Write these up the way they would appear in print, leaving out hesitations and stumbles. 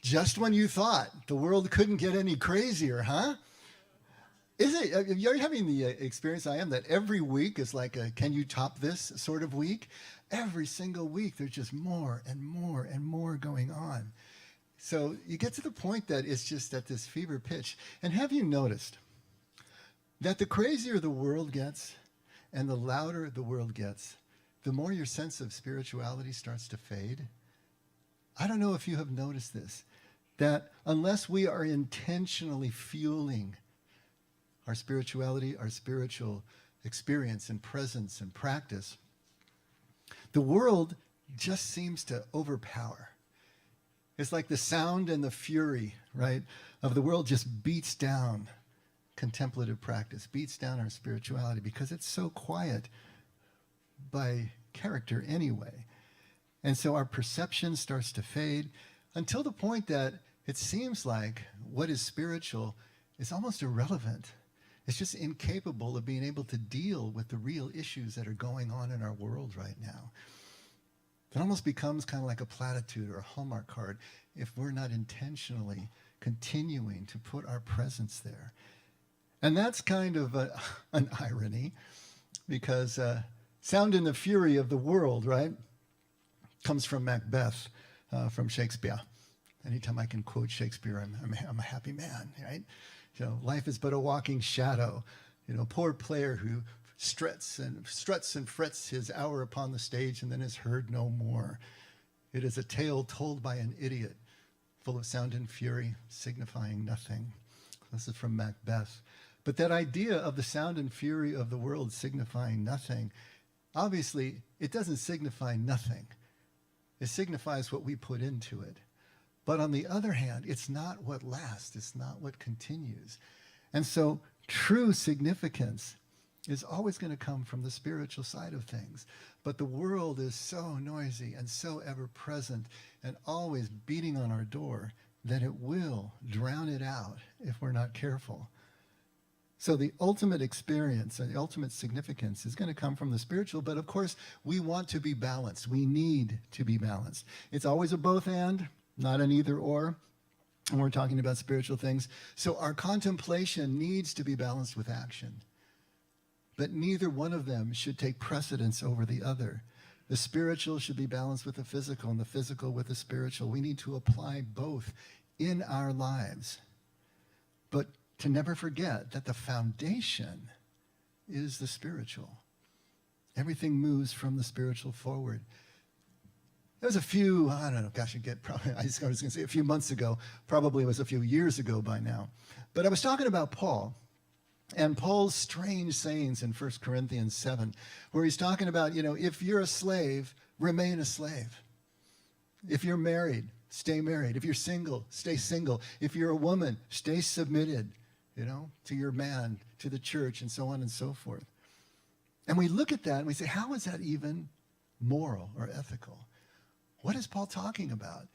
Just when you thought the world couldn't get any crazier, huh? Is it? You're having the experience I am that every week is like a can you top this sort of week? Every single week there's just more and more and more going on. So you get to the point that it's just at this fever pitch. And have you noticed that the crazier the world gets and the louder the world gets, the more your sense of spirituality starts to fade? I don't know if you have noticed this, that unless we are intentionally fueling our spirituality, our spiritual experience and presence and practice, the world just seems to overpower. It's like the sound and the fury, right, of the world just beats down contemplative practice, beats down our spirituality because it's so quiet by character anyway. And so our perception starts to fade until the point that it seems like what is spiritual is almost irrelevant. It's just incapable of being able to deal with the real issues that are going on in our world right now. It almost becomes kind of like a platitude or a Hallmark card if we're not intentionally continuing to put our presence there. And that's kind of an irony because sound and the fury of the world, right, comes from Macbeth, from Shakespeare. Anytime I can quote Shakespeare, I'm a happy man, right? You know, life is but a walking shadow. You know, poor player who struts and frets his hour upon the stage and then is heard no more. It is a tale told by an idiot, full of sound and fury, signifying nothing. This is from Macbeth. But that idea of the sound and fury of the world signifying nothing, obviously, it doesn't signify nothing. It signifies what we put into it. But on the other hand, it's not what lasts. It's not what continues. And so true significance is always going to come from the spiritual side of things. But the world is so noisy and so ever present and always beating on our door that it will drown it out if we're not careful. So the ultimate experience and the ultimate significance is going to come from the spiritual, but of course we want to be balanced. We need to be balanced. It's always a both and, not an either or, when we're talking about spiritual things. So our contemplation needs to be balanced with action. But neither one of them should take precedence over the other. The spiritual should be balanced with the physical and the physical with the spiritual. We need to apply both in our lives. But to never forget that the foundation is the spiritual. Everything moves from the spiritual forward. There was a few, I don't know, gosh, I was going to say a few months ago, probably it was a few years ago by now. But I was talking about Paul and Paul's strange sayings in 1 Corinthians 7, where he's talking about, you know, if you're a slave, remain a slave. If you're married, stay married. If you're single, stay single. If you're a woman, stay submitted, you know, to your man, to the church, and so on and so forth. And we look at that and we say, how is that even moral or ethical? What is Paul talking about?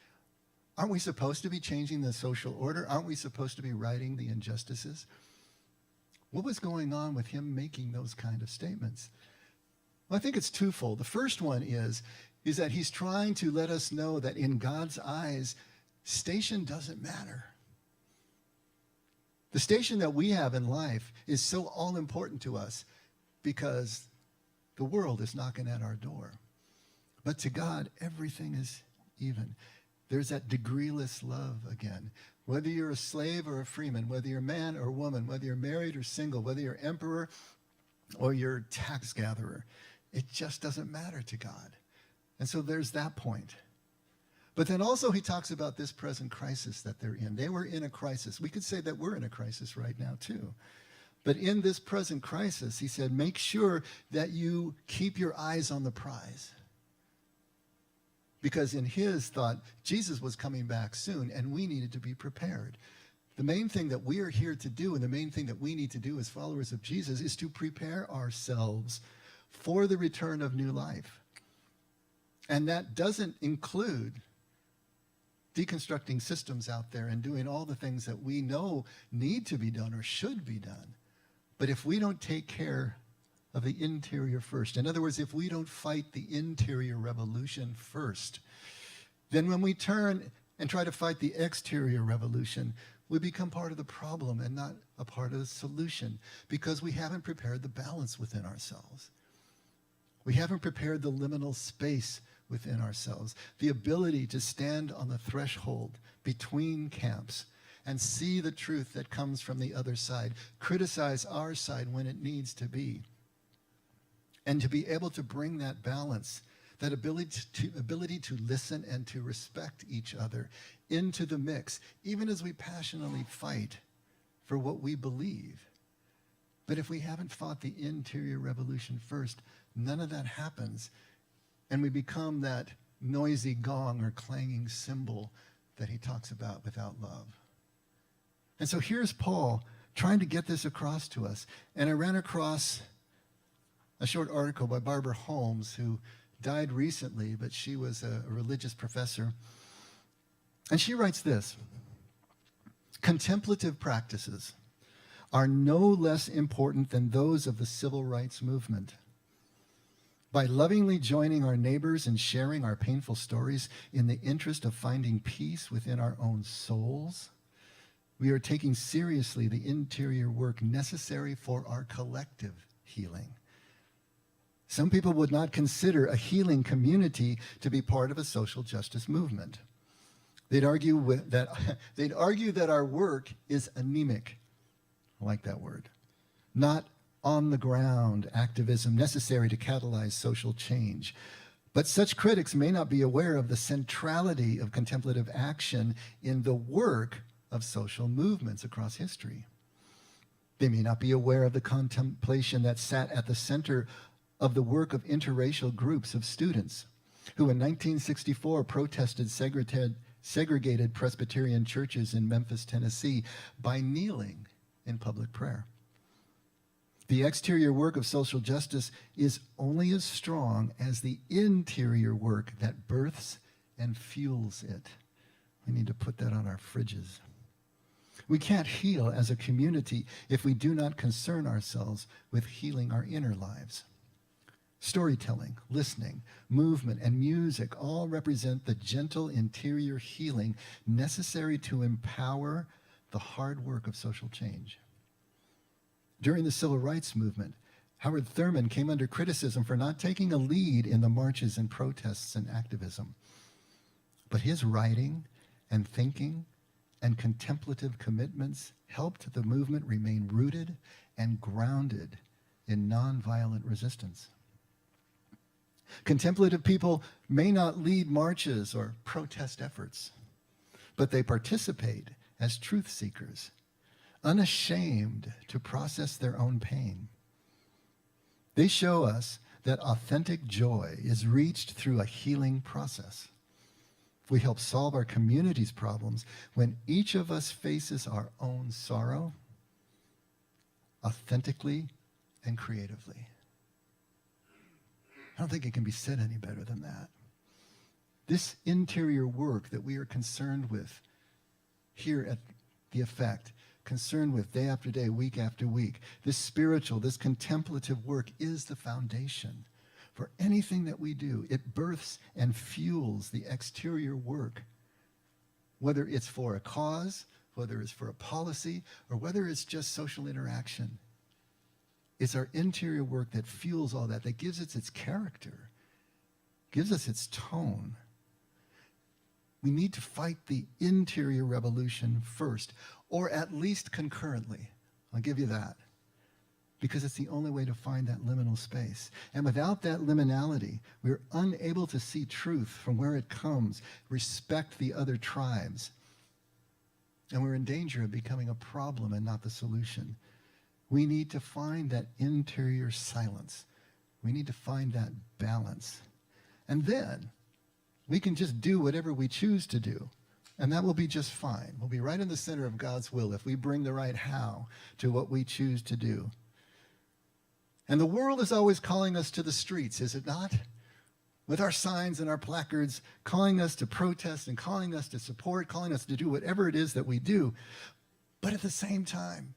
Aren't we supposed to be changing the social order? Aren't we supposed to be righting the injustices? What was going on with him making those kind of statements? Well, I think it's twofold. The first one is that he's trying to let us know that in God's eyes, station doesn't matter. The station that we have in life is so all important to us because the world is knocking at our door. But to God, everything is even. There's that degreeless love again. Whether you're a slave or a freeman, whether you're man or woman, whether you're married or single, whether you're emperor or you're tax gatherer, it just doesn't matter to God. And so there's that point. But then also he talks about this present crisis that they're in. They were in a crisis. We could say that we're in a crisis right now too. But in this present crisis, he said, make sure that you keep your eyes on the prize. Because in his thought, Jesus was coming back soon, and we needed to be prepared. The main thing that we are here to do, and the main thing that we need to do as followers of Jesus, is to prepare ourselves for the return of new life. And that doesn't include deconstructing systems out there and doing all the things that we know need to be done or should be done. But if we don't take care of the interior first, in other words, if we don't fight the interior revolution first, then when we turn and try to fight the exterior revolution, we become part of the problem and not a part of the solution, because we haven't prepared the balance within ourselves. We haven't prepared the liminal space within ourselves, the ability to stand on the threshold between camps and see the truth that comes from the other side, criticize our side when it needs to be, and to be able to bring that balance, that ability to listen and to respect each other into the mix, even as we passionately fight for what we believe. But if we haven't fought the interior revolution first, none of that happens, and we become that noisy gong or clanging cymbal that he talks about without love. And so here's Paul trying to get this across to us. And I ran across a short article by Barbara Holmes, who died recently, but she was a religious professor. And she writes this: contemplative practices are no less important than those of the civil rights movement. By lovingly joining our neighbors and sharing our painful stories in the interest of finding peace within our own souls, we are taking seriously the interior work necessary for our collective healing. Some people would not consider a healing community to be part of a social justice movement. They'd argue that our work is anemic. I like that word. Not on-the-ground activism necessary to catalyze social change. But such critics may not be aware of the centrality of contemplative action in the work of social movements across history. They may not be aware of the contemplation that sat at the center of the work of interracial groups of students who in 1964 protested segregated Presbyterian churches in Memphis, Tennessee, by kneeling in public prayer. The exterior work of social justice is only as strong as the interior work that births and fuels it. We need to put that on our fridges. We can't heal as a community if we do not concern ourselves with healing our inner lives. Storytelling, listening, movement, and music all represent the gentle interior healing necessary to empower the hard work of social change. During the civil rights movement, Howard Thurman came under criticism for not taking a lead in the marches and protests and activism. But his writing and thinking and contemplative commitments helped the movement remain rooted and grounded in nonviolent resistance. Contemplative people may not lead marches or protest efforts, but they participate as truth seekers, unashamed to process their own pain. They show us that authentic joy is reached through a healing process. We help solve our community's problems when each of us faces our own sorrow authentically and creatively. I don't think it can be said any better than that. This interior work that we are concerned with here at The Effect, concerned with day after day, week after week, this spiritual, this contemplative work is the foundation for anything that we do. It births and fuels the exterior work, whether it's for a cause, whether it's for a policy, or whether it's just social interaction. It's our interior work that fuels all that, that gives it its character, gives us its tone. We need to fight the interior revolution first, or at least concurrently. I'll give you that. Because it's the only way to find that liminal space. And without that liminality, we're unable to see truth from where it comes, respect the other tribes. And we're in danger of becoming a problem and not the solution. We need to find that interior silence. We need to find that balance. And then we can just do whatever we choose to do. And that will be just fine. We'll be right in the center of God's will if we bring the right how to what we choose to do. And the world is always calling us to the streets, is it not? With our signs and our placards, calling us to protest and calling us to support, calling us to do whatever it is that we do. But at the same time,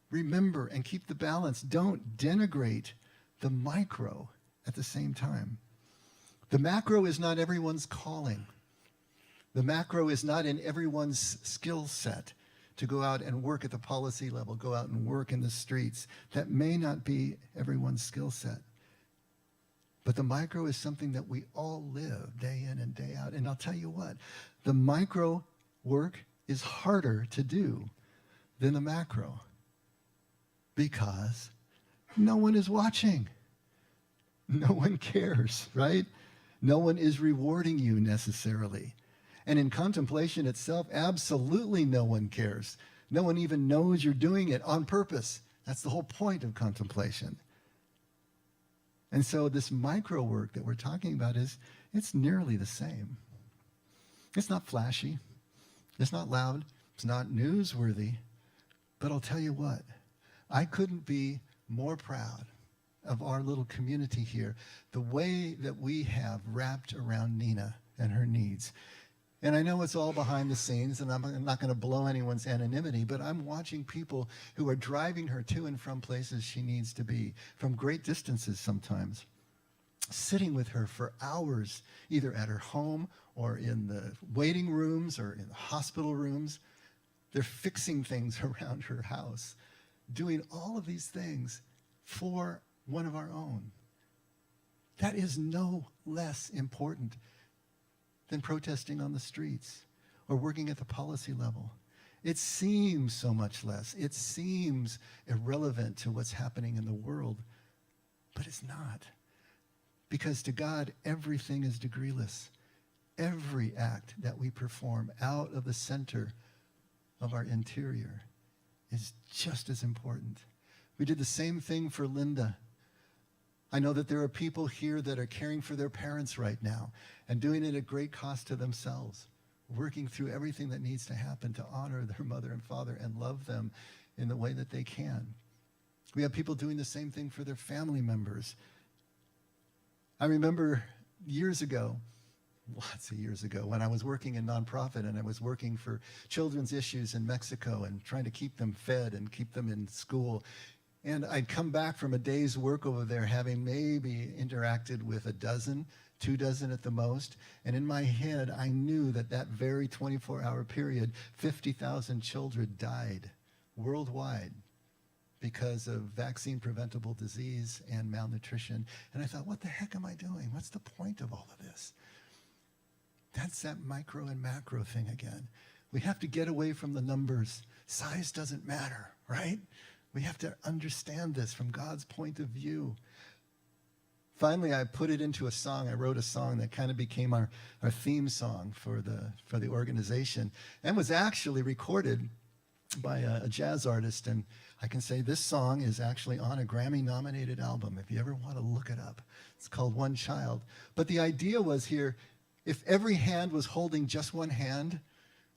remember and keep the balance. Don't denigrate the micro at the same time. The macro is not everyone's calling. The macro is not in everyone's skill set to go out and work at the policy level, go out and work in the streets. That may not be everyone's skill set. But the micro is something that we all live day in and day out. And I'll tell you what, the micro work is harder to do than the macro because no one is watching. No one cares, right? No one is rewarding you necessarily. And in contemplation itself, absolutely no one cares. No one even knows you're doing it on purpose. That's the whole point of contemplation. And so this micro work that we're talking about it's nearly the same. It's not flashy. It's not loud. It's not newsworthy. But I'll tell you what, I couldn't be more proud of our little community here, the way that we have wrapped around Nina and her needs. And I know it's all behind the scenes, and I'm not going to blow anyone's anonymity, but I'm watching people who are driving her to and from places she needs to be, from great distances sometimes, sitting with her for hours, either at her home or in the waiting rooms or in the hospital rooms. They're fixing things around her house, doing all of these things for one of our own. That is no less important than protesting on the streets or working at the policy level. It seems so much less. It seems irrelevant to what's happening in the world, but it's not. Because to God, everything is degreeless. Every act that we perform out of the center of our interior is just as important. We did the same thing for Linda. I know that there are people here that are caring for their parents right now and doing it at great cost to themselves, working through everything that needs to happen to honor their mother and father and love them in the way that they can. We have people doing the same thing for their family members. I remember years ago, lots of years ago, when I was working in nonprofit and I was working for children's issues in Mexico and trying to keep them fed and keep them in school. And I'd come back from a day's work over there having maybe interacted with 12 at the most. And in my head, I knew that that very 24-hour period, 50,000 children died worldwide because of vaccine-preventable disease and malnutrition. And I thought, what the heck am I doing? What's the point of all of this? That's that micro and macro thing again. We have to get away from the numbers. Size doesn't matter, right? We have to understand this from God's point of view. Finally, I put it into a song. I wrote a song that kind of became our theme song for the organization and was actually recorded by a jazz artist. And I can say this song is actually on a Grammy-nominated album, if you ever want to look it up. It's called One Child. But the idea was here, if every hand was holding just one hand,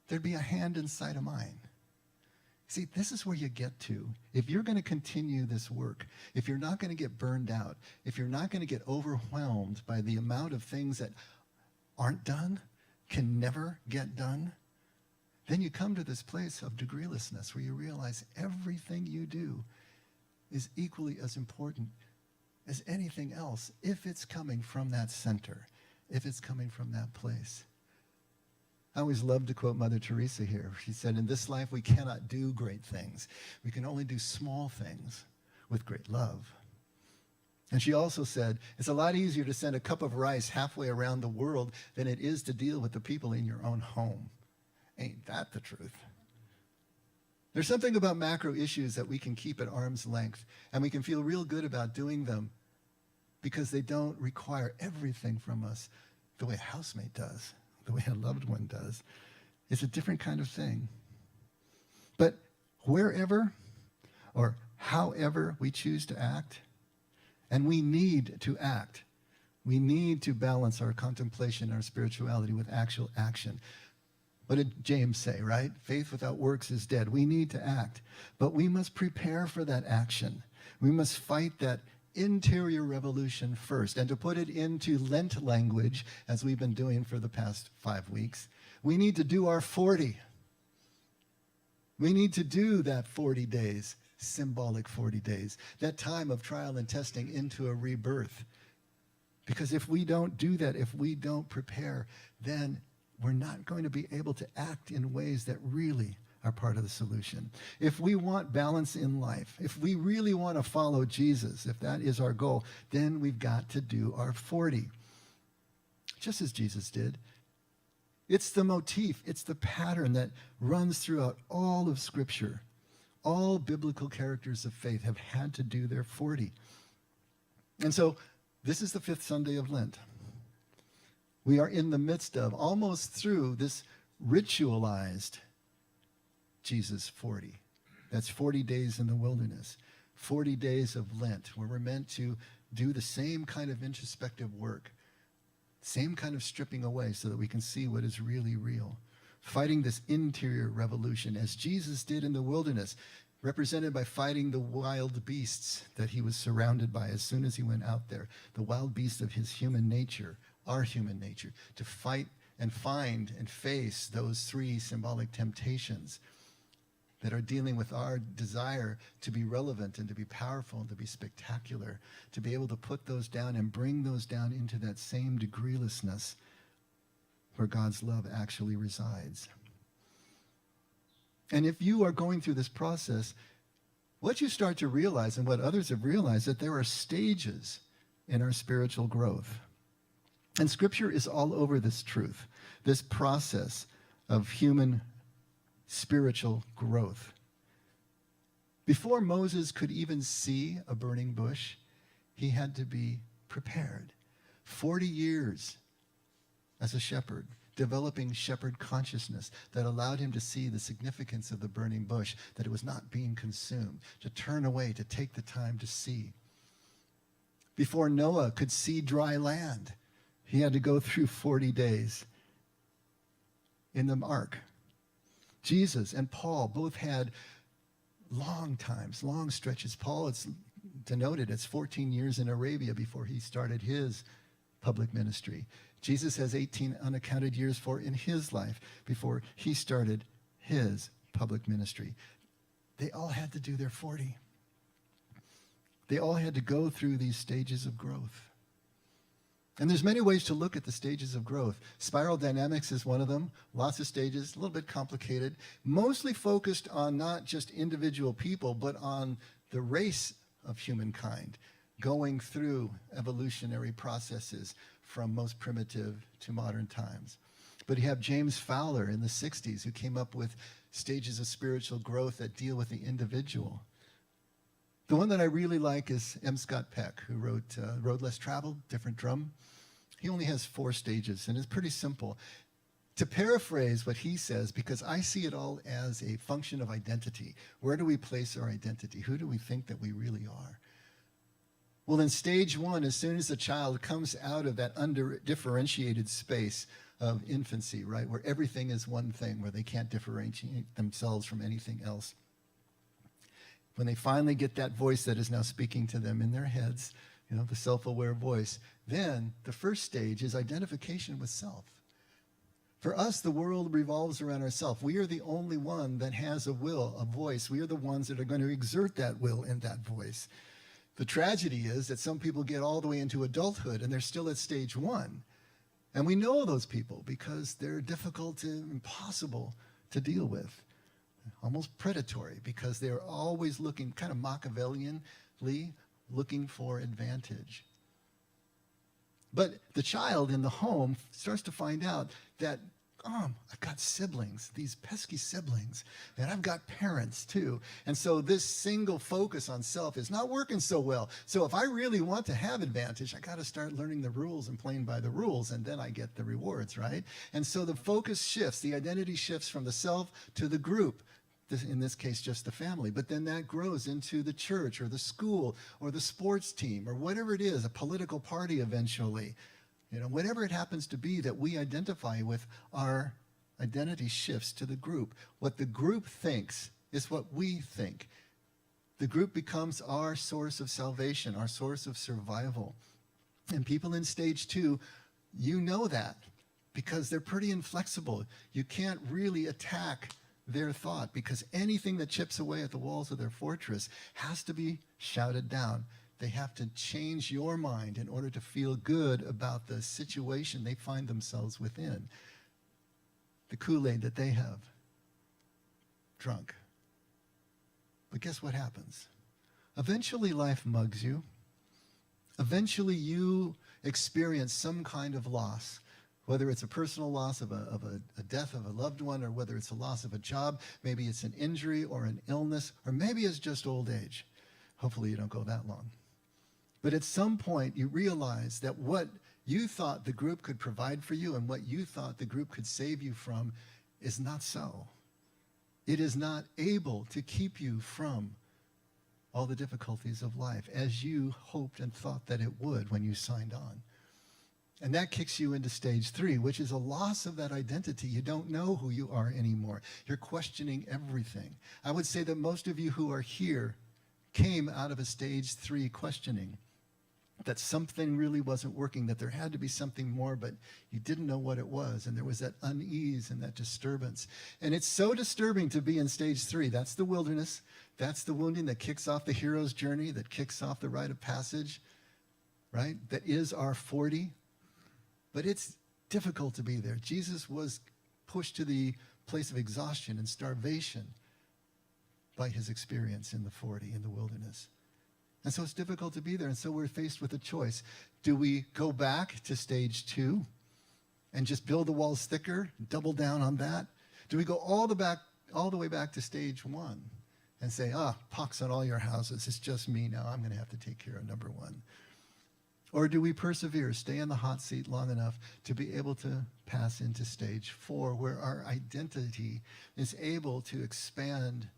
there'd be a hand inside of mine. See, this is where you get to. If you're going to continue this work, if you're not going to get burned out, if you're not going to get overwhelmed by the amount of things that aren't done, can never get done, then you come to this place of degreelessness where you realize everything you do is equally as important as anything else if it's coming from that center, if it's coming from that place. I always love to quote Mother Teresa here. She said, in this life we cannot do great things. We can only do small things with great love. And she also said, it's a lot easier to send a cup of rice halfway around the world than it is to deal with the people in your own home. Ain't that the truth? There's something about macro issues that we can keep at arm's length, and we can feel real good about doing them because they don't require everything from us the way a housemate does, the way a loved one does. It's a different kind of thing. But wherever or however we choose to act, and we need to act, we need to balance our contemplation, our spirituality with actual action. What did James say, right? Faith without works is dead. We need to act, but we must prepare for that action. We must fight that interior revolution first. And to put it into Lent language, as we've been doing for the past 5 weeks, we need to do our 40. We need to do that 40 days, symbolic 40 days, that time of trial and testing into a rebirth. Because if we don't do that, if we don't prepare, then we're not going to be able to act in ways that really are part of the solution. If we want balance in life, if we really want to follow Jesus, if that is our goal, then we've got to do our 40, just as Jesus did. It's the motif, it's the pattern that runs throughout all of Scripture. All biblical characters of faith have had to do their 40. And so this is the 5th Sunday of Lent. We are in the midst of, almost through this ritualized Jesus 40. That's 40 days in the wilderness, 40 days of Lent, where we're meant to do the same kind of introspective work, same kind of stripping away so that we can see what is really real. Fighting this interior revolution as Jesus did in the wilderness, represented by fighting the wild beasts that he was surrounded by as soon as he went out there, the wild beasts of his human nature, our human nature, to fight and find and face those 3 symbolic temptations that are dealing with our desire to be relevant and to be powerful and to be spectacular, to be able to put those down and bring those down into that same degreelessness where God's love actually resides. And if you are going through this process, what you start to realize, and what others have realized, that there are stages in our spiritual growth. And Scripture is all over this truth, this process of human spiritual growth. Before Moses could even see a burning bush, he had to be prepared. 40 years as a shepherd, developing shepherd consciousness that allowed him to see the significance of the burning bush, that it was not being consumed, to turn away, to take the time to see. Before Noah could see dry land, he had to go through 40 days in the ark. Jesus and Paul both had long times, long stretches. Paul, it's denoted as 14 years in Arabia before he started his public ministry. Jesus has 18 unaccounted years in his life before he started his public ministry. They all had to do their 40. They all had to go through these stages of growth. And there's many ways to look at the stages of growth. Spiral dynamics is one of them. Lots of stages, a little bit complicated, mostly focused on not just individual people, but on the race of humankind, going through evolutionary processes from most primitive to modern times. But you have James Fowler in the 60s who came up with stages of spiritual growth that deal with the individual. The one that I really like is M. Scott Peck, who wrote Road Less Traveled, Different Drum. He only has 4 stages, and it's pretty simple. To paraphrase what he says, because I see it all as a function of identity. Where do we place our identity? Who do we think that we really are? Well, in stage 1, as soon as the child comes out of that undifferentiated space of infancy, right, where everything is one thing, where they can't differentiate themselves from anything else, when they finally get that voice that is now speaking to them in their heads, the self-aware voice, then the first stage is identification with self. For us, the world revolves around ourselves. We are the only one that has a will, a voice. We are the ones that are going to exert that will and that voice. The tragedy is that some people get all the way into adulthood and they're still at stage 1. And we know those people because they're difficult and impossible to deal with. Almost predatory, because they're always looking, kind of Machiavellianly, looking for advantage. But the child in the home starts to find out that, I've got siblings, these pesky siblings, and I've got parents too. And so this single focus on self is not working so well. So if I really want to have advantage, I got to start learning the rules and playing by the rules, and then I get the rewards, right? And so the focus shifts, the identity shifts from the self to the group. In this case, just the family. But then that grows into the church or the school or the sports team or whatever it is, a political party eventually. Whatever it happens to be that we identify with, our identity shifts to the group. What the group thinks is what we think. The group becomes our source of salvation, our source of survival. And people in stage 2, you know that because they're pretty inflexible. You can't really attack their thought, because anything that chips away at the walls of their fortress has to be shouted down. They have to change your mind in order to feel good about the situation they find themselves within. the Kool-Aid that they have drunk. But guess what happens? Eventually life mugs you. Eventually you experience some kind of loss, whether it's a personal loss of a death of a loved one, or whether it's a loss of a job. Maybe it's an injury or an illness, or maybe it's just old age. Hopefully you don't go that long. But at some point you realize that what you thought the group could provide for you and what you thought the group could save you from is not so. It is not able to keep you from all the difficulties of life as you hoped and thought that it would when you signed on. And that kicks you into stage 3, which is a loss of that identity. You don't know who you are anymore. You're questioning everything. I would say that most of you who are here came out of a stage 3 questioning, that something really wasn't working, that there had to be something more, but you didn't know what it was, and there was that unease and that disturbance. And it's so disturbing to be in stage 3. That's the wilderness. That's the wounding that kicks off the hero's journey, that kicks off the rite of passage, right? That is our 40. But it's difficult to be there. Jesus was pushed to the place of exhaustion and starvation by his experience in the 40, in the wilderness. And so it's difficult to be there. And so we're faced with a choice. Do we go back to stage 2 and just build the walls thicker, double down on that? Do we go all the way back to stage 1 and say, pox on all your houses, it's just me now, I'm going to have to take care of number 1? Or do we persevere, stay in the hot seat long enough to be able to pass into stage 4, where our identity is able to expand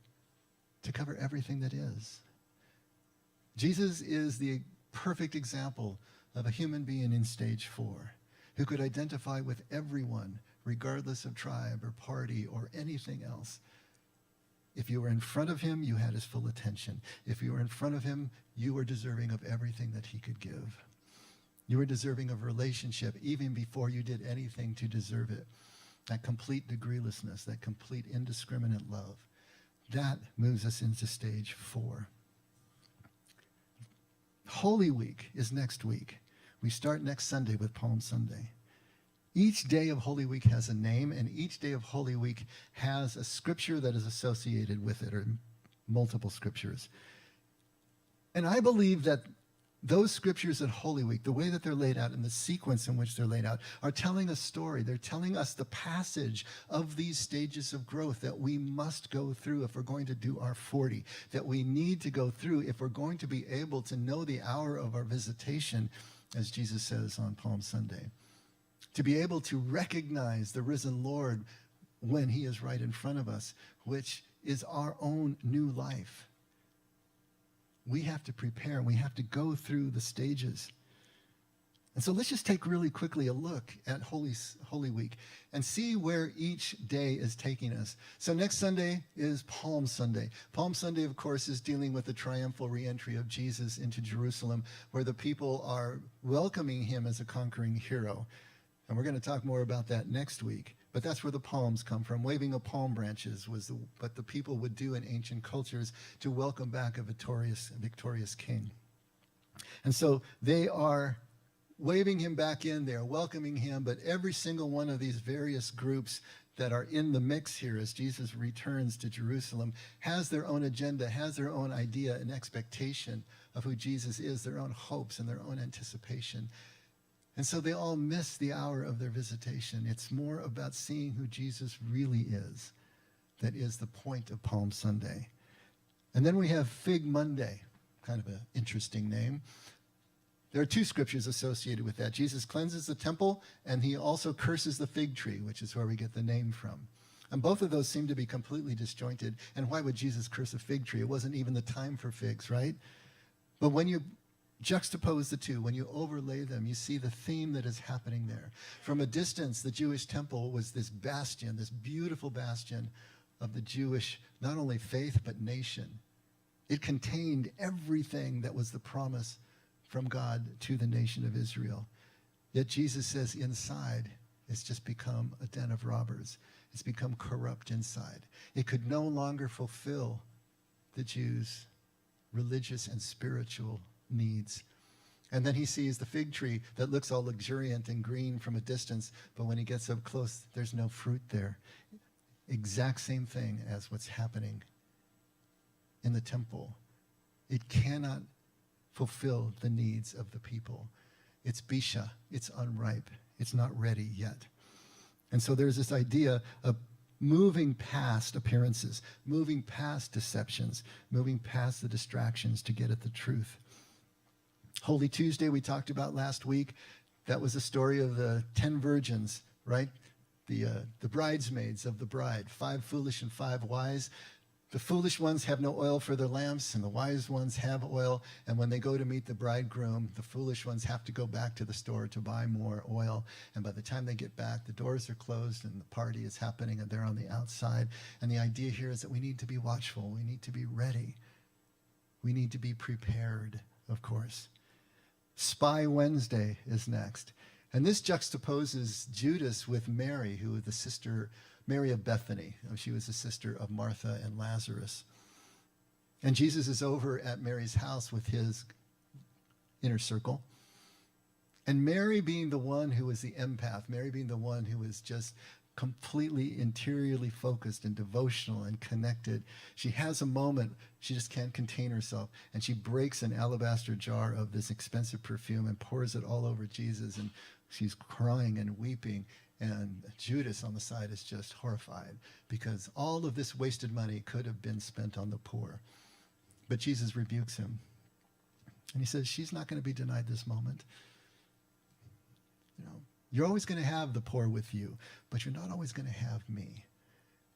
to cover everything that is? Jesus is the perfect example of a human being in stage 4 who could identify with everyone, regardless of tribe or party or anything else. If you were in front of him, you had his full attention. If you were in front of him, you were deserving of everything that he could give. You were deserving of relationship even before you did anything to deserve it. That complete degreelessness, that complete indiscriminate love, that moves us into stage 4. Holy Week is next week. We start next Sunday with Palm Sunday. Each day of Holy Week has a name, and each day of Holy Week has a scripture that is associated with it, or multiple scriptures. And I believe that those scriptures at Holy Week, the way that they're laid out and the sequence in which they're laid out, are telling a story. They're telling us the passage of these stages of growth that we must go through if we're going to do our 40, that we need to go through if we're going to be able to know the hour of our visitation, as Jesus says on Palm Sunday. To be able to recognize the risen Lord when he is right in front of us, which is our own new life. We have to prepare, and we have to go through the stages. And so let's just take really quickly a look at Holy Week and see where each day is taking us. So next Sunday is Palm Sunday. Palm Sunday, of course, is dealing with the triumphal reentry of Jesus into Jerusalem, where the people are welcoming him as a conquering hero. And we're going to talk more about that next week. But that's where the palms come from. Waving of palm branches was what the people would do in ancient cultures to welcome back a victorious king. And so they are waving him back in, they are welcoming him, but every single one of these various groups that are in the mix here as Jesus returns to Jerusalem has their own agenda, has their own idea and expectation of who Jesus is, their own hopes and their own anticipation. And so they all miss the hour of their visitation. It's more about seeing who Jesus really is that is the point of Palm Sunday. And then we have Fig Monday, kind of an interesting name. There are 2 scriptures associated with that. Jesus cleanses the temple, and he also curses the fig tree, which is where we get the name from. And both of those seem to be completely disjointed. And why would Jesus curse a fig tree? It wasn't even the time for figs, right? But when you juxtapose the 2, when you overlay them, you see the theme that is happening there. From a distance, the Jewish temple was this bastion, this beautiful bastion of the Jewish, not only faith, but nation. It contained everything that was the promise from God to the nation of Israel. Yet Jesus says inside, it's just become a den of robbers. It's become corrupt inside. It could no longer fulfill the Jews' religious and spiritual needs. And then he sees the fig tree that looks all luxuriant and green from a distance, but when he gets up close, there's no fruit there. Exact same thing as what's happening in the temple. It cannot fulfill the needs of the people. It's bisha, it's unripe, it's not ready yet. And so there's this idea of moving past appearances, moving past deceptions, moving past the distractions to get at the truth. Holy Tuesday we talked about last week. That was the story of the 10 virgins, right? The bridesmaids of the bride, 5 foolish and 5 wise. The foolish ones have no oil for their lamps, and the wise ones have oil. And when they go to meet the bridegroom, the foolish ones have to go back to the store to buy more oil. And by the time they get back, the doors are closed and the party is happening and they're on the outside. And the idea here is that we need to be watchful. We need to be ready. We need to be prepared, of course. Spy Wednesday is next. And this juxtaposes Judas with Mary, who was the sister, Mary of Bethany. She was the sister of Martha and Lazarus. And Jesus is over at Mary's house with his inner circle. And Mary being the one who was the empath, Mary being the one who was just completely interiorly focused and devotional and connected, she has a moment, she just can't contain herself, and she breaks an alabaster jar of this expensive perfume and pours it all over Jesus, and she's crying and weeping. And Judas on the side is just horrified because all of this wasted money could have been spent on the poor. But Jesus rebukes him. And he says, she's not going to be denied this moment. You know, you're always going to have the poor with you, but you're not always going to have me.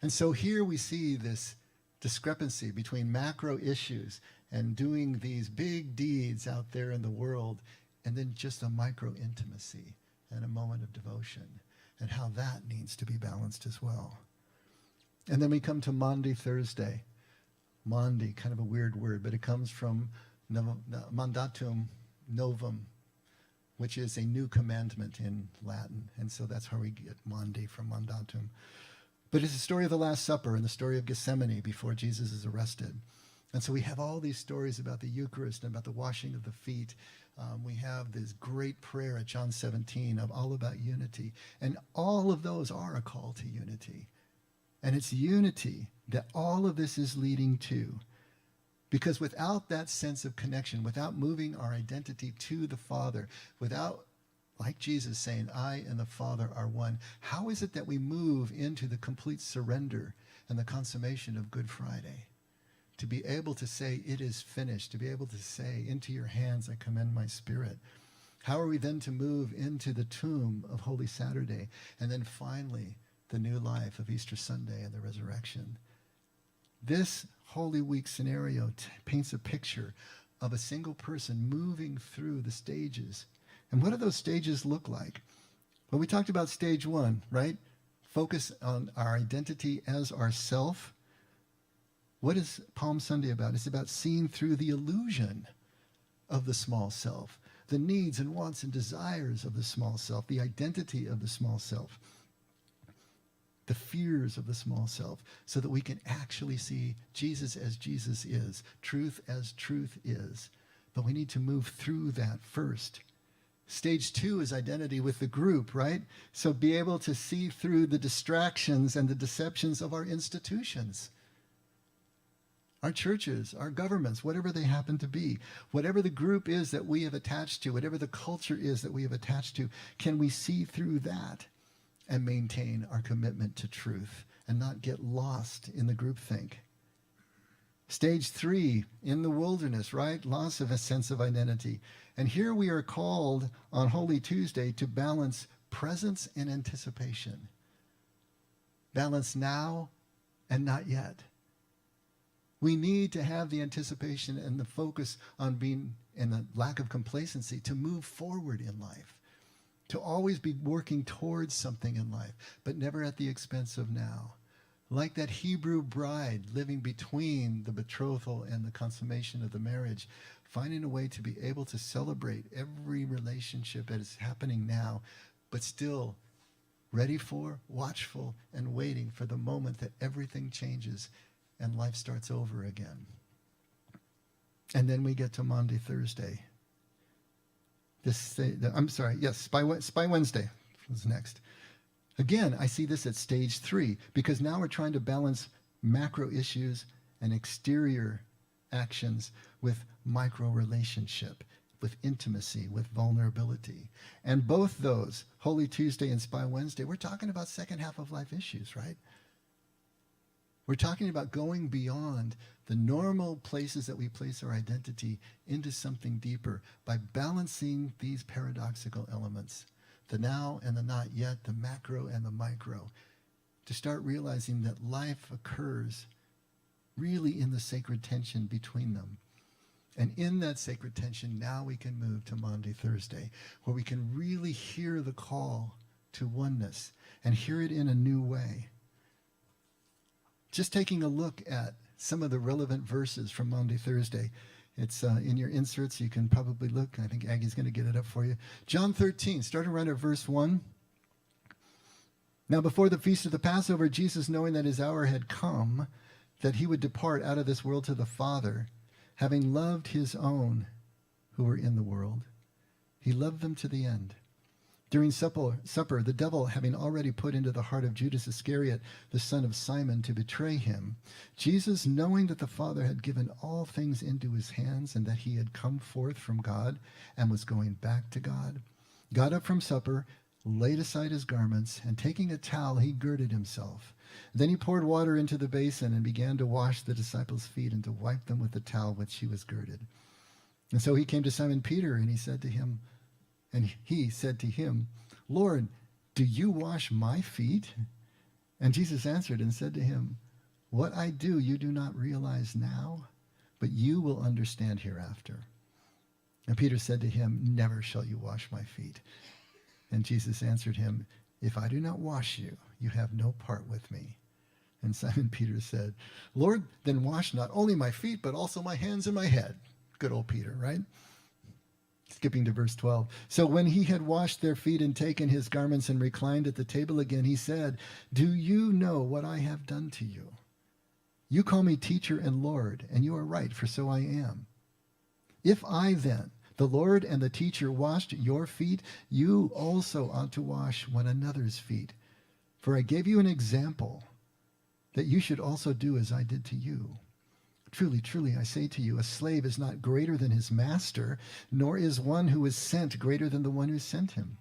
And so here we see this discrepancy between macro issues and doing these big deeds out there in the world, and then just a micro intimacy and a moment of devotion, and how that needs to be balanced as well. And then we come to Maundy Thursday. Maundy, kind of a weird word, but it comes from mandatum novum, which is a new commandment in Latin. And so that's how we get Maundy from mandatum. But it's the story of the Last Supper and the story of Gethsemane before Jesus is arrested. And so we have all these stories about the Eucharist and about the washing of the feet. We have this great prayer at John 17 of all about unity. And all of those are a call to unity. And it's unity that all of this is leading to. Because without that sense of connection, without moving our identity to the Father, without, like Jesus saying, I and the Father are one, how is it that we move into the complete surrender and the consummation of Good Friday? To be able to say, it is finished. To be able to say, into your hands I commend my spirit. How are we then to move into the tomb of Holy Saturday? And then finally, the new life of Easter Sunday and the resurrection. This Holy Week scenario paints a picture of a single person moving through the stages. And what do those stages look like? Well, we talked about stage 1, right? Focus on our identity as ourself. What is Palm Sunday about? It's about seeing through the illusion of the small self, the needs and wants and desires of the small self, the identity of the small self, the fears of the small self, so that we can actually see Jesus as Jesus is, truth as truth is. But we need to move through that first. Stage 2 is identity with the group, right? So be able to see through the distractions and the deceptions of our institutions. Our churches, our governments, whatever they happen to be, whatever the group is that we have attached to, whatever the culture is that we have attached to, can we see through that and maintain our commitment to truth and not get lost in the groupthink? Stage 3, in the wilderness, right? Loss of a sense of identity. And here we are called on Holy Tuesday to balance presence and anticipation. Balance now and not yet. We need to have the anticipation and the focus on being, and the lack of complacency, to move forward in life, to always be working towards something in life, but never at the expense of now. Like that Hebrew bride living between the betrothal and the consummation of the marriage, finding a way to be able to celebrate every relationship that is happening now, but still ready for, watchful, and waiting for the moment that everything changes and life starts over again. And then we get to Maundy Thursday. Spy Wednesday was next. Again, I see this at stage 3 because now we're trying to balance macro issues and exterior actions with micro relationship, with intimacy, with vulnerability. And both those, Holy Tuesday and Spy Wednesday, we're talking about second half of life issues, right? We're talking about going beyond the normal places that we place our identity into something deeper by balancing these paradoxical elements, the now and the not yet, the macro and the micro, to start realizing that life occurs really in the sacred tension between them. And in that sacred tension, now we can move to Maundy Thursday, where we can really hear the call to oneness and hear it in a new way. Just taking a look at some of the relevant verses from Maundy Thursday. It's in your inserts. You can probably look. I think Aggie's going to get it up for you. John 13, starting right at verse 1. Now before the feast of the Passover, Jesus, knowing that his hour had come, that he would depart out of this world to the Father, having loved his own who were in the world, he loved them to the end. During supper, the devil having already put into the heart of Judas Iscariot, the son of Simon, to betray him, Jesus, knowing that the Father had given all things into his hands and that he had come forth from God and was going back to God, got up from supper, laid aside his garments, and taking a towel, he girded himself. Then he poured water into the basin and began to wash the disciples' feet and to wipe them with the towel which he was girded. And so he came to Simon Peter, and he said to him, Lord, do you wash my feet? And Jesus answered and said to him, what I do you do not realize now, but you will understand hereafter. And Peter said to him, never shall you wash my feet. And Jesus answered him, if I do not wash you, you have no part with me. And Simon Peter said, Lord, then wash not only my feet, but also my hands and my head. Good old Peter, right? Skipping to verse 12. So when he had washed their feet and taken his garments and reclined at the table again, he said, do you know what I have done to you? You call me teacher and Lord, and you are right, for so I am. If I then, the Lord and the teacher, washed your feet, you also ought to wash one another's feet. For I gave you an example that you should also do as I did to you. Truly, truly, I say to you, a slave is not greater than his master, nor is one who is sent greater than the one who sent him.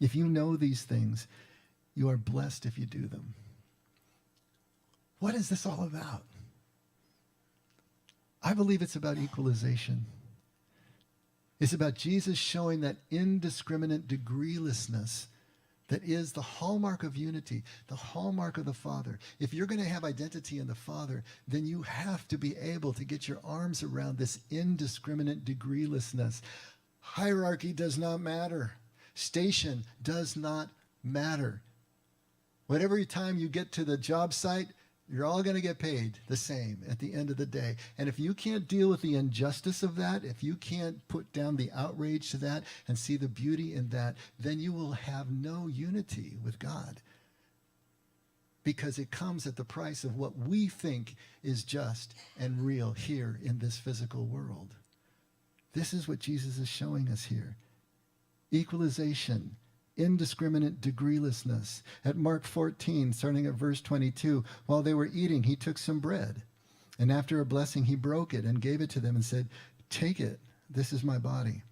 If you know these things, you are blessed if you do them. What is this all about? I believe it's about equalization. It's about Jesus showing that indiscriminate degreelessness that is the hallmark of unity, the hallmark of the Father. If you're going to have identity in the Father, then you have to be able to get your arms around this indiscriminate degreelessness. Hierarchy does not matter. Station does not matter. Whatever time you get to the job site, you're all going to get paid the same at the end of the day. And if you can't deal with the injustice of that, if you can't put down the outrage to that and see the beauty in that, then you will have no unity with God. Because it comes at the price of what we think is just and real here in this physical world. This is what Jesus is showing us here. Equalization. Indiscriminate degreelessness. At Mark 14, starting at verse 22, while they were eating, he took some bread. And after a blessing, he broke it and gave it to them and said, take it, this is my body.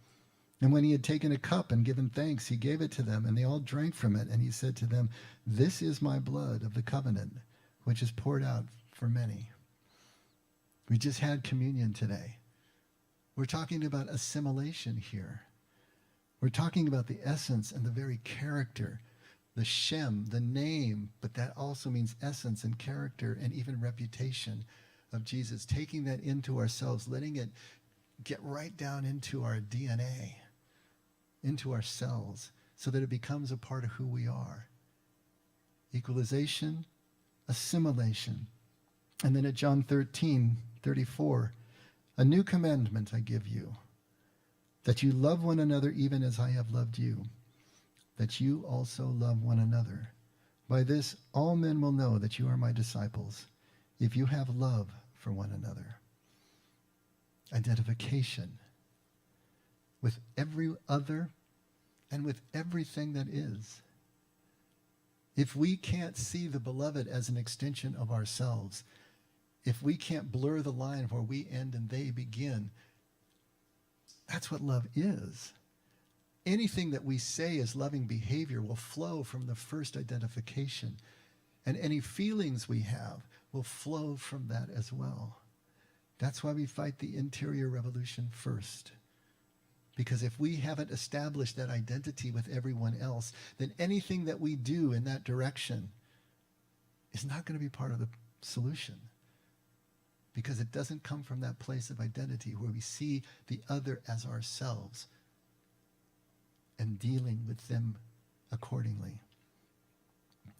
And when he had taken a cup and given thanks, he gave it to them, and they all drank from it. And he said to them, this is my blood of the covenant, which is poured out for many. We just had communion today. We're talking about assimilation here. We're talking about the essence and the very character, the Shem, the name, but that also means essence and character and even reputation of Jesus, taking that into ourselves, letting it get right down into our DNA, into our cells, so that it becomes a part of who we are. Equalization, assimilation. And then at John 13:34, a new commandment I give you, that you love one another even as I have loved you, that you also love one another. By this, all men will know that you are my disciples, if you have love for one another. Identification. with every other, and with everything that is. If we can't see the beloved as an extension of ourselves, if we can't blur the line where we end and they begin, that's what love is. Anything that we say is loving behavior will flow from the first identification, and any feelings we have will flow from that as well. That's why we fight the interior revolution first. Because if we haven't established that identity with everyone else, then anything that we do in that direction is not going to be part of the solution. Because it doesn't come from that place of identity where we see the other as ourselves and dealing with them accordingly.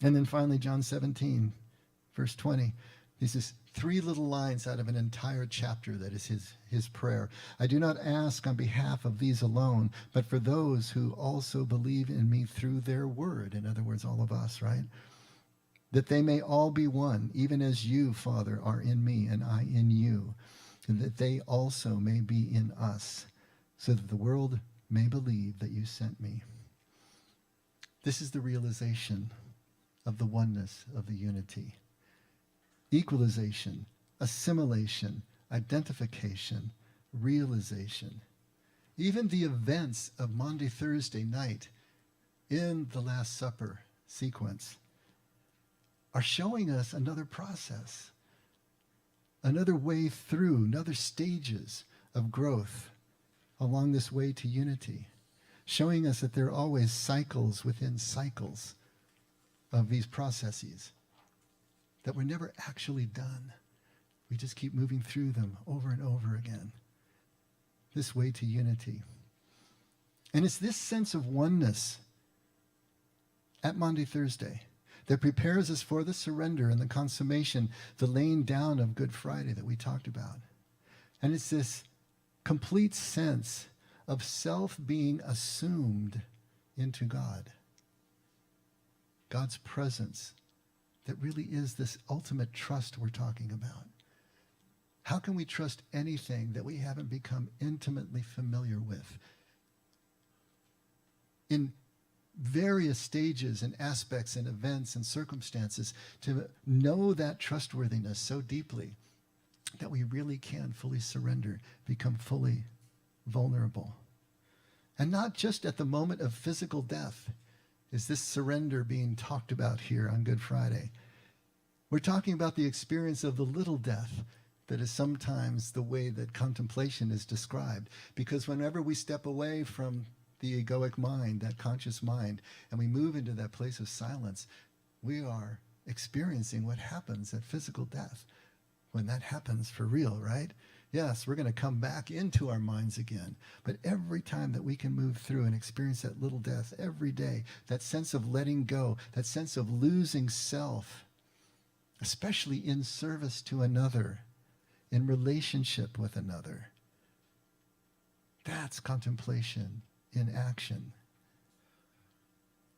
And then finally, John 17, verse 20. This is 3 little lines out of an entire chapter that is his prayer. I do not ask on behalf of these alone, but for those who also believe in me through their word. In other words, all of us, right? That they may all be one, even as you, Father, are in me and I in you, and that they also may be in us, so that the world may believe that you sent me. This is the realization of the oneness of the unity. Equalization, assimilation, identification, realization. Even the events of Maundy Thursday night in the Last Supper sequence are showing us another process, another way through, another stages of growth along this way to unity, showing us that there are always cycles within cycles of these processes, that we're never actually done. We just keep moving through them over and over again. This way to unity. And it's this sense of oneness at Maundy Thursday that prepares us for the surrender and the consummation, the laying down of Good Friday that we talked about. And it's this complete sense of self being assumed into God. God's presence that really is this ultimate trust we're talking about. How can we trust anything that we haven't become intimately familiar with? In various stages and aspects and events and circumstances, to know that trustworthiness so deeply that we really can fully surrender, become fully vulnerable. And not just at the moment of physical death is this surrender being talked about here on Good Friday. We're talking about the experience of the little death that is sometimes the way that contemplation is described. Because whenever we step away from the egoic mind, that conscious mind, and we move into that place of silence, we are experiencing what happens at physical death. When that happens for real, right? Yes, we're going to come back into our minds again. But every time that we can move through and experience that little death every day, that sense of letting go, that sense of losing self, especially in service to another, in relationship with another, that's contemplation in action.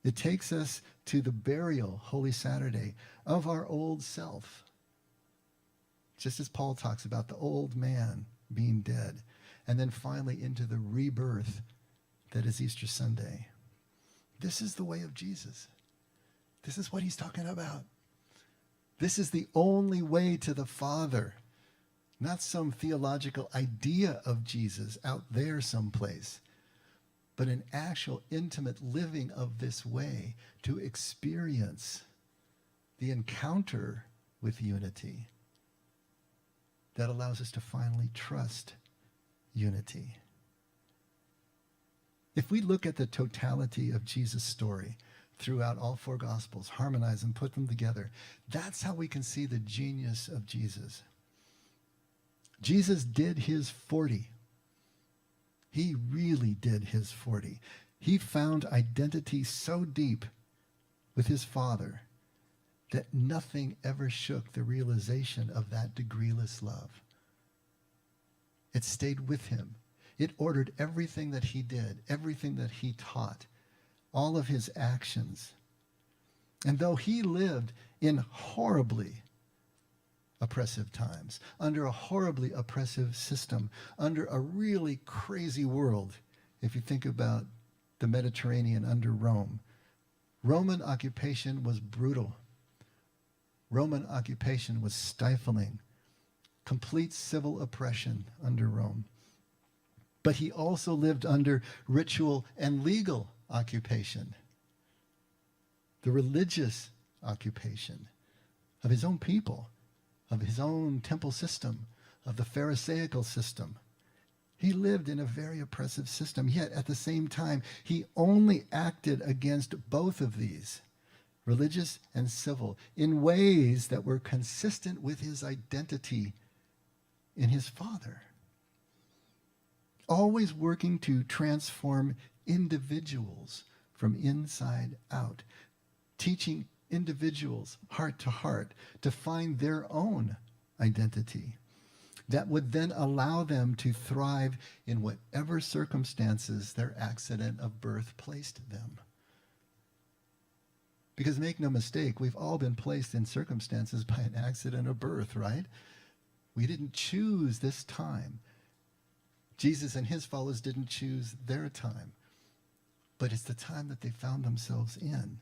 It takes us to the burial, Holy Saturday, of our old self. Just as Paul talks about the old man being dead, and then finally into the rebirth that is Easter Sunday. This is the way of Jesus. This is what he's talking about. This is the only way to the Father, not some theological idea of Jesus out there someplace, but an actual intimate living of this way to experience the encounter with unity that allows us to finally trust unity. If we look at the totality of Jesus' story throughout all 4 Gospels, harmonize and put them together, that's how we can see the genius of Jesus. Jesus did his 40. He really did his 40. He found identity so deep with his Father that nothing ever shook the realization of that degreeless love. It stayed with him. It ordered everything that he did, everything that he taught, all of his actions. And though he lived in horribly oppressive times, under a horribly oppressive system, under a really crazy world if you think about the Mediterranean under Rome, Roman occupation was brutal. Roman occupation was stifling. Complete civil oppression under Rome. But he also lived under ritual and legal occupation. The religious occupation of his own people, of his own temple system, of the Pharisaical system. He lived in a very oppressive system, yet at the same time, he only acted against both of these, religious and civil, in ways that were consistent with his identity in his Father. Always working to transform individuals from inside out, teaching individuals heart to heart to find their own identity that would then allow them to thrive in whatever circumstances their accident of birth placed them. Because make no mistake, we've all been placed in circumstances by an accident of birth, right? We didn't choose this time. Jesus and his followers didn't choose their time. But it's the time that they found themselves in.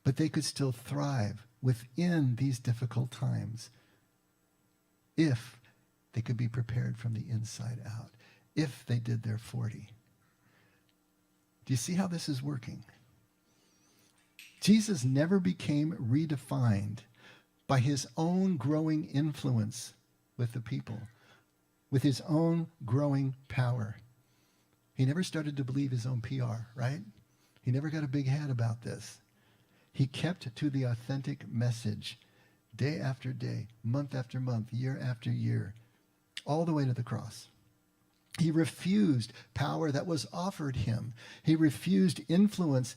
But they could still thrive within these difficult times if they could be prepared from the inside out, if they did their 40. Do you see how this is working? Jesus never became redefined by his own growing influence with the people, with his own growing power. He never started to believe his own PR, right? He never got a big head about this. He kept to the authentic message day after day, month after month, year after year, all the way to the cross. He refused power that was offered him. He refused influence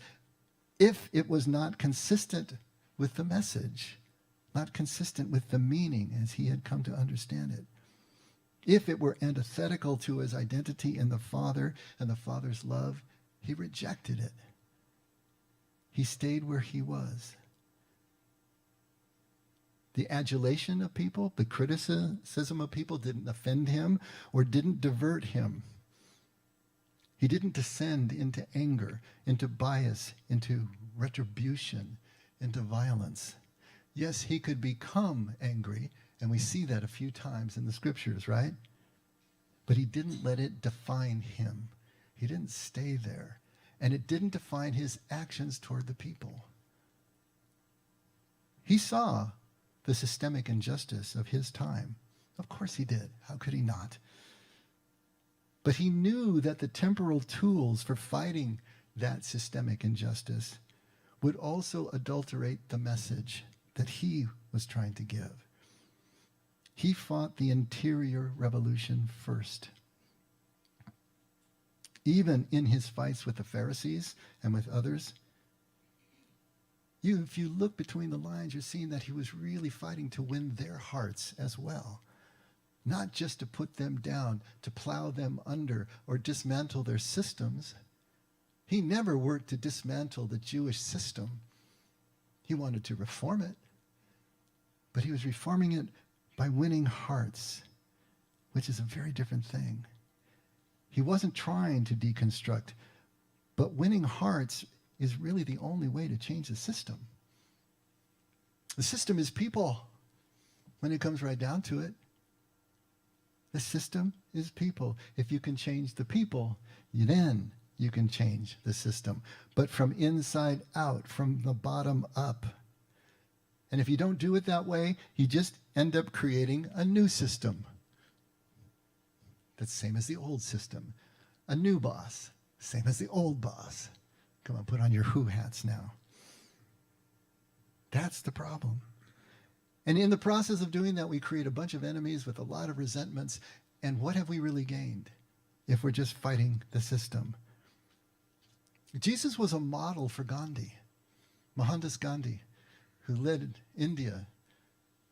if it was not consistent with the message, not consistent with the meaning as he had come to understand it. If it were antithetical to his identity in the Father and the Father's love, he rejected it. He stayed where he was. The adulation of people, the criticism of people didn't offend him or didn't divert him. He didn't descend into anger, into bias, into retribution, into violence. Yes, he could become angry, and we see that a few times in the scriptures, right? But he didn't let it define him. He didn't stay there. And it didn't define his actions toward the people. He saw the systemic injustice of his time. Of course he did. How could he not? But he knew that the temporal tools for fighting that systemic injustice would also adulterate the message that he was trying to give. He fought the interior revolution first. Even in his fights with the Pharisees and with others, if you look between the lines, you're seeing that he was really fighting to win their hearts as well. Not just to put them down, to plow them under, or dismantle their systems. He never worked to dismantle the Jewish system. He wanted to reform it. But he was reforming it by winning hearts, which is a very different thing. He wasn't trying to deconstruct, but winning hearts is really the only way to change the system. The system is people when it comes right down to it. The system is people. If you can change the people, then you can change the system. But from inside out, from the bottom up. And if you don't do it that way, you just end up creating a new system. That's the same as the old system. A new boss, same as the old boss. Come on, put on your who hats now. That's the problem. And in the process of doing that, we create a bunch of enemies with a lot of resentments. And what have we really gained if we're just fighting the system? Jesus was a model for Gandhi, Mohandas Gandhi, who led India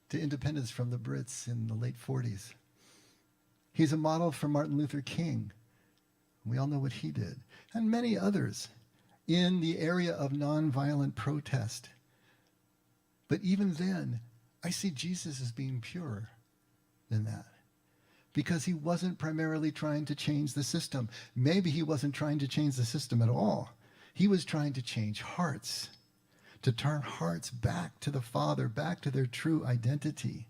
to independence from the Brits in the late 40s. He's a model for Martin Luther King. We all know what he did. And many others in the area of nonviolent protest. But even then, I see Jesus as being purer than that. because he wasn't primarily trying to change the system. Maybe he wasn't trying to change the system at all. He was trying to change hearts, to turn hearts back to the Father, back to their true identity.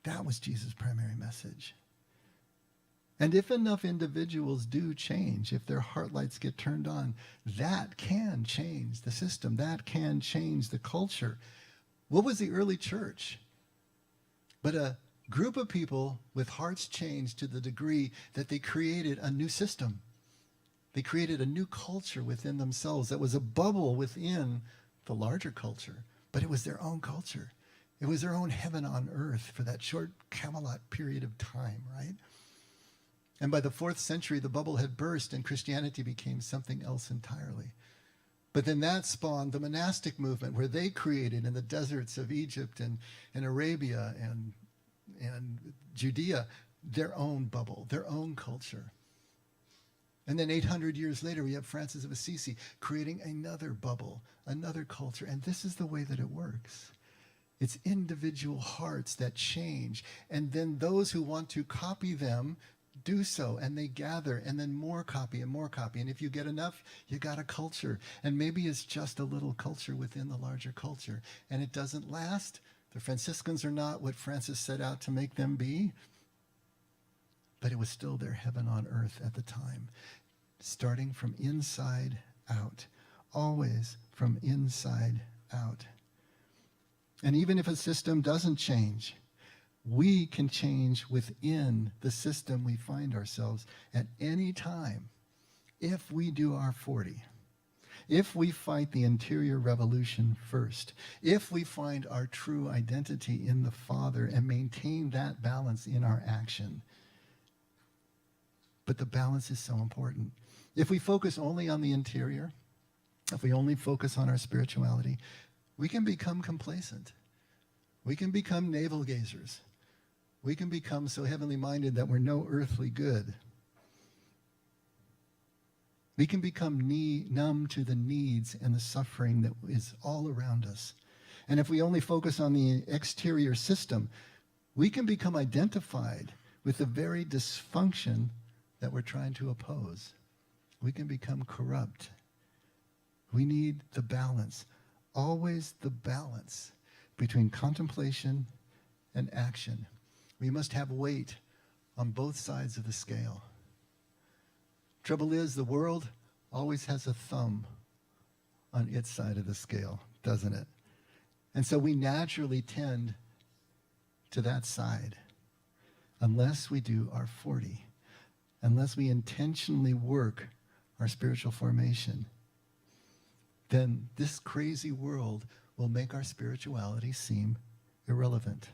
That was Jesus' primary message. And if enough individuals do change, if their heart lights get turned on, that can change the system. That can change the culture. What was the early church? But a group of people with hearts changed to the degree that they created a new system. They created a new culture within themselves that was a bubble within the larger culture, but it was their own culture. It was their own heaven on earth for that short Camelot period of time, right? And by the 4th century, the bubble had burst and Christianity became something else entirely. But then that spawned the monastic movement, where they created in the deserts of Egypt and Arabia and Judea their own bubble, their own culture. And then 800 years later, we have Francis of Assisi creating another bubble, another culture. And this is the way that it works. It's individual hearts that change. And then those who want to copy them do so, and they gather, and then more copy and more copy. And if you get enough, you got a culture. And maybe it's just a little culture within the larger culture. And it doesn't last. The Franciscans are not what Francis set out to make them be, but it was still their heaven on earth at the time, starting from inside out, always from inside out. And even if a system doesn't change, we can change within the system we find ourselves at any time if we do our 40. If we fight the interior revolution first, if we find our true identity in the Father and maintain that balance in our action. But the balance is so important. If we focus only on the interior, if we only focus on our spirituality, we can become complacent. We can become navel gazers. We can become so heavenly minded that we're no earthly good. We can become numb to the needs and the suffering that is all around us. And if we only focus on the exterior system, we can become identified with the very dysfunction that we're trying to oppose. We can become corrupt. We need the balance, always the balance between contemplation and action. We must have weight on both sides of the scale. Trouble is, the world always has a thumb on its side of the scale, doesn't it? And so we naturally tend to that side unless we do our 40, unless we intentionally work our spiritual formation. Then this crazy world will make our spirituality seem irrelevant.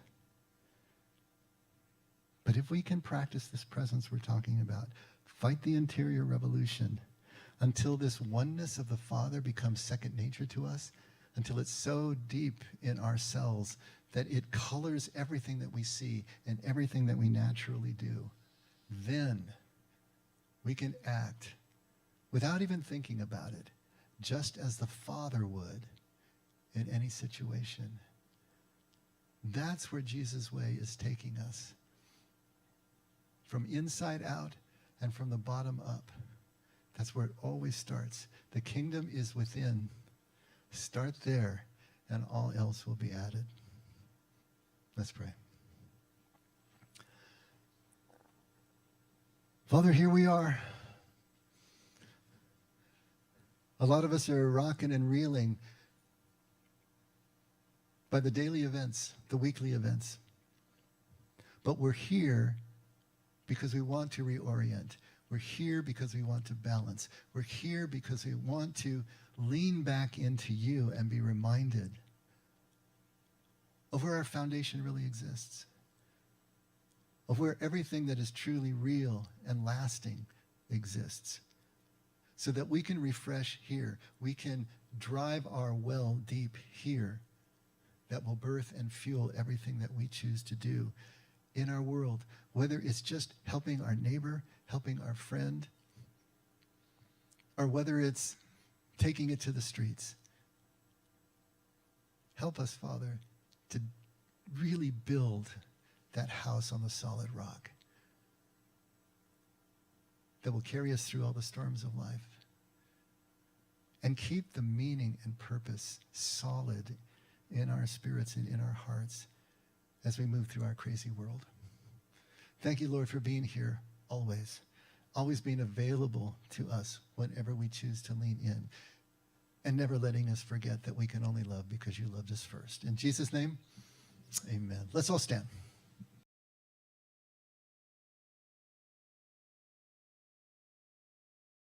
But if we can practice this presence we're talking about, fight the interior revolution until this oneness of the Father becomes second nature to us, until it's so deep in our cells that it colors everything that we see and everything that we naturally do, then we can act without even thinking about it, just as the Father would in any situation. That's where Jesus' way is taking us. From inside out and from the bottom up. That's where it always starts. The kingdom is within. Start there, and all else will be added. Let's pray. Father, here we are. A lot of us are rocking and reeling by the daily events, the weekly events. But we're here because we want to reorient. We're here because we want to balance. We're here because we want to lean back into you and be reminded of where our foundation really exists, of where everything that is truly real and lasting exists, so that we can refresh here. We can drive our well deep here that will birth and fuel everything that we choose to do in our world, whether it's just helping our neighbor, helping our friend, or whether it's taking it to the streets. Help us, Father, to really build that house on the solid rock that will carry us through all the storms of life and keep the meaning and purpose solid in our spirits and in our hearts as we move through our crazy world. Thank you, Lord, for being here always being available to us whenever we choose to lean in, and never letting us forget that we can only love because you loved us first. In Jesus' name, amen. Let's all stand.